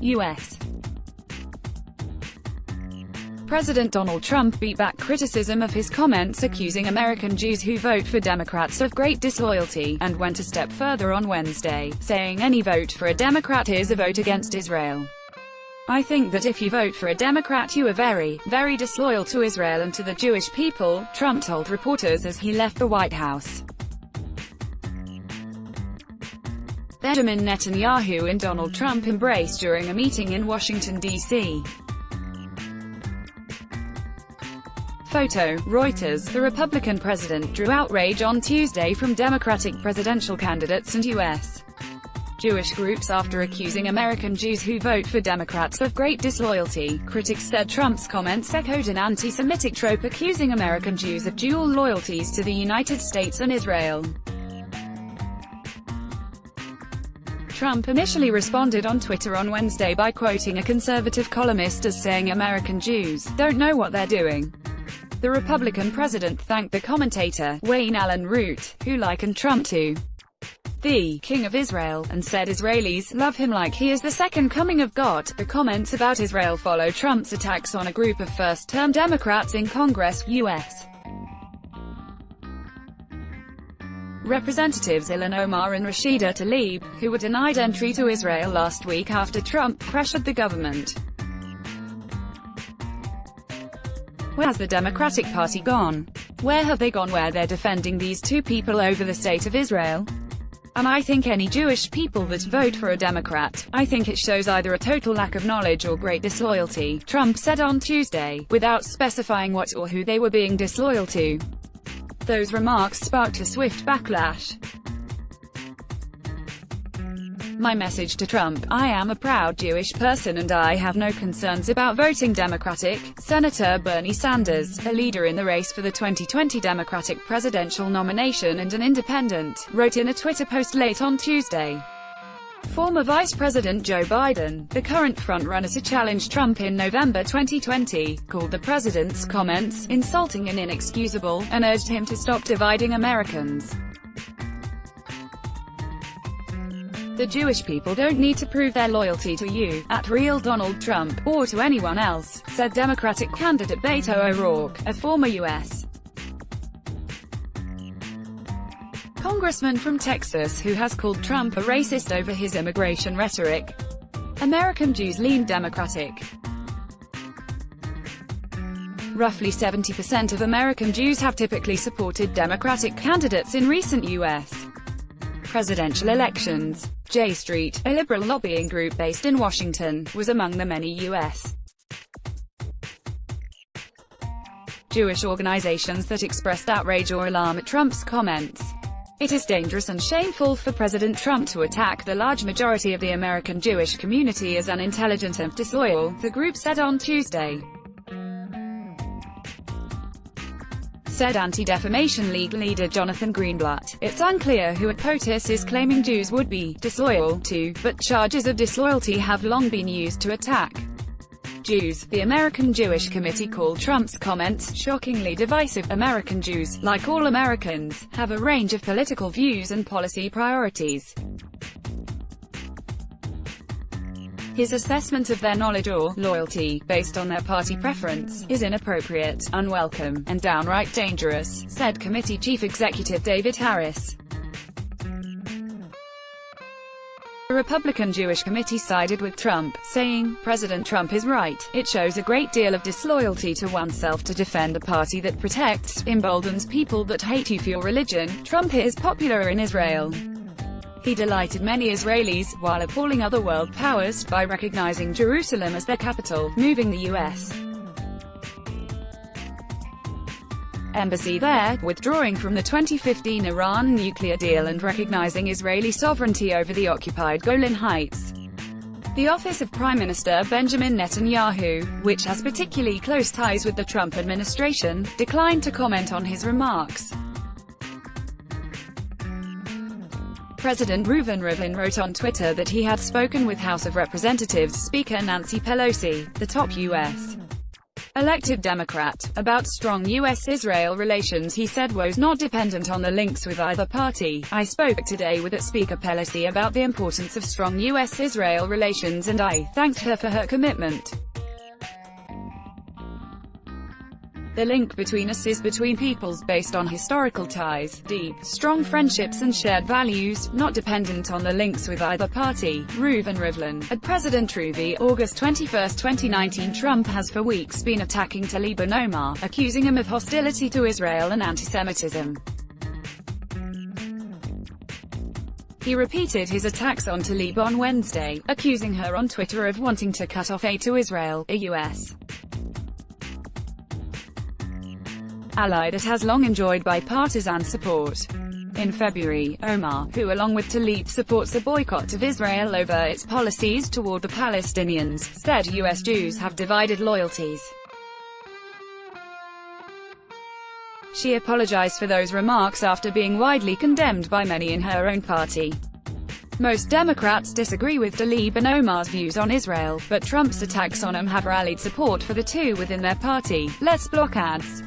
U.S. President Donald Trump beat back criticism of his comments accusing American Jews who vote for Democrats of great disloyalty, and went a step further on Wednesday, saying any vote for a Democrat is a vote against Israel. I think that if you vote for a Democrat you are very, very disloyal to Israel and to the Jewish people, Trump told reporters as he left the White House. Benjamin Netanyahu and Donald Trump embraced during a meeting in Washington, D.C. Photo, Reuters. The Republican president drew outrage on Tuesday from Democratic presidential candidates and U.S. Jewish groups after accusing American Jews who vote for Democrats of great disloyalty. Critics said Trump's comments echoed an anti-Semitic trope accusing American Jews of dual loyalties to the United States and Israel. Trump initially responded on Twitter on Wednesday by quoting a conservative columnist as saying American Jews don't know what they're doing. The Republican president thanked the commentator, Wayne Allen Root, who likened Trump to the King of Israel, and said Israelis love him like he is the second coming of God. The comments about Israel follow Trump's attacks on a group of first-term Democrats in Congress, U.S. Representatives Ilhan Omar and Rashida Tlaib, who were denied entry to Israel last week after Trump pressured the government. Where has the Democratic Party gone? Where have they gone where they're defending these two people over the state of Israel? And I think any Jewish people that vote for a Democrat, I think it shows either a total lack of knowledge or great disloyalty, Trump said on Tuesday, without specifying what or who they were being disloyal to. Those remarks sparked a swift backlash. My message to Trump: I am a proud Jewish person and I have no concerns about voting Democratic. Senator Bernie Sanders, a leader in the race for the 2020 Democratic presidential nomination and an independent, wrote in a Twitter post late on Tuesday. Former Vice President Joe Biden, the current frontrunner to challenge Trump in November 2020, called the president's comments insulting and inexcusable, and urged him to stop dividing Americans. The Jewish people don't need to prove their loyalty to you, at real Donald Trump, or to anyone else, said Democratic candidate Beto O'Rourke, a former U.S. congressman from Texas who has called Trump a racist over his immigration rhetoric. American Jews lean Democratic. Roughly 70% of American Jews have typically supported Democratic candidates in recent U.S. presidential elections. J Street, a liberal lobbying group based in Washington, was among the many U.S. Jewish organizations that expressed outrage or alarm at Trump's comments. It is dangerous and shameful for President Trump to attack the large majority of the American Jewish community as unintelligent and disloyal, the group said on Tuesday. Said Anti-Defamation League leader Jonathan Greenblatt, it's unclear who at POTUS is claiming Jews would be disloyal to, but charges of disloyalty have long been used to attack Jews. The American Jewish Committee called Trump's comments shockingly divisive. American Jews, like all Americans, have a range of political views and policy priorities. His assessment of their knowledge or loyalty, based on their party preference, is inappropriate, unwelcome, and downright dangerous, said committee chief executive David Harris. The Republican Jewish Committee sided with Trump, saying, President Trump is right, it shows a great deal of disloyalty to oneself to defend a party that protects, emboldens people that hate you for your religion. Trump is popular in Israel. He delighted many Israelis, while appalling other world powers, by recognizing Jerusalem as their capital, moving the U.S. embassy there, withdrawing from the 2015 Iran nuclear deal and recognizing Israeli sovereignty over the occupied Golan Heights. The office of Prime Minister Benjamin Netanyahu, which has particularly close ties with the Trump administration, declined to comment on his remarks. President Reuven Rivlin wrote on Twitter that he had spoken with House of Representatives Speaker Nancy Pelosi, the top U.S. elected Democrat. About strong U.S.-Israel relations he said was not dependent on the links with either party. I spoke today with Speaker Pelosi about the importance of strong U.S.-Israel relations and I thanked her for her commitment. The link between us is between peoples based on historical ties, deep, strong friendships and shared values, not dependent on the links with either party. Reuven Rivlin. At President Truby, August 21, 2019, Trump has for weeks been attacking Talib Omar, accusing him of hostility to Israel and anti-Semitism. He repeated his attacks on Talib on Wednesday, accusing her on Twitter of wanting to cut off aid to Israel, a U.S. ally that has long enjoyed bipartisan support. In February, Omar, who along with Talib supports a boycott of Israel over its policies toward the Palestinians, said U.S. Jews have divided loyalties. She apologized for those remarks after being widely condemned by many in her own party. Most Democrats disagree with Talib and Omar's views on Israel, but Trump's attacks on him have rallied support for the two within their party. Let's block ads.